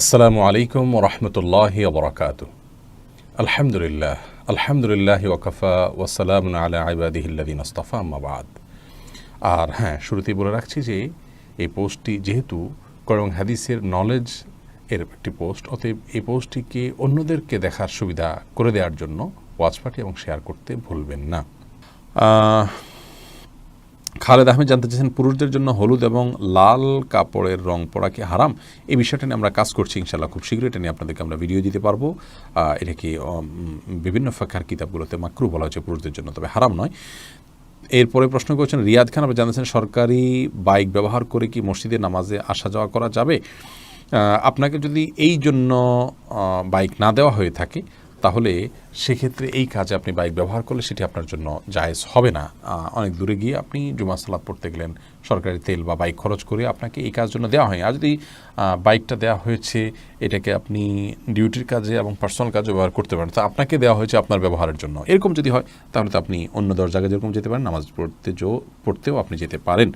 আসসালামু আলাইকুম ওরহমতুল্লাহি ওবরাকাতুহু। আলহামদুলিল্লাহ ওয়াকাফা ওয়াসসালামুন আলা ইবাদিহিল্লাযিনা ইসতাফা আম্মা বা'দ। আর হ্যাঁ, শুরুতেই বলে রাখছি যে এই পোস্টটি যেহেতু কোরআন এবং হাদিসের নলেজ এর একটি পোস্ট, অতএব এই পোস্টটিকে অন্যদেরকে দেখার সুবিধা করে দেওয়ার জন্য ওয়াচ পার্টি এবং শেয়ার করতে ভুলবেন না। খালেদ আহমেদ জানতে চেয়েছেন, পুরুষদের জন্য হলুদ এবং লাল কাপড়ের রং পরা কি হারাম? এই বিষয়টা নিয়ে আমরা কাজ করছি, ইনশাআল্লাহ খুব শীঘ্রই এটা নিয়ে আপনাদেরকে আমরা ভিডিও দিতে পারবো। এটাকে বিভিন্ন ফাঁকার কিতাবগুলোতে মাকরু বলা হচ্ছে পুরুষদের জন্য, তবে হারাম নয়। এরপরে প্রশ্ন করেছেন রিয়াদ খান, আপনি জানতেছেন সরকারি বাইক ব্যবহার করে কি মসজিদে নামাজে আসা যাওয়া করা যাবে? আপনাকে যদি এই জন্য বাইক না দেওয়া হয়ে থাকে তাহলে সেক্ষেত্রে এই কাজে আপনি বাইক ব্যবহার করলে সেটি আপনার জন্য জায়েজ হবে না। অনেক দূরে গিয়ে আপনি জুমা সালাত পড়তে গেলেন, সরকারি তেল বা বাইক খরচ করে আপনাকে এই কাজের জন্য দেওয়া হয়। আর যদি বাইকটা দেওয়া হয়েছে এটাকে আপনি ডিউটির কাজে এবং পার্সোনাল কাজে ব্যবহার করতে পারেন, তো আপনাকে দেওয়া হয়েছে আপনার ব্যবহারের জন্য, এরকম যদি হয় তাহলে তো আপনি অন্য 10 জায়গায় যেরকম যেতে পারেন, নামাজ পড়তেও আপনি যেতে পারেন।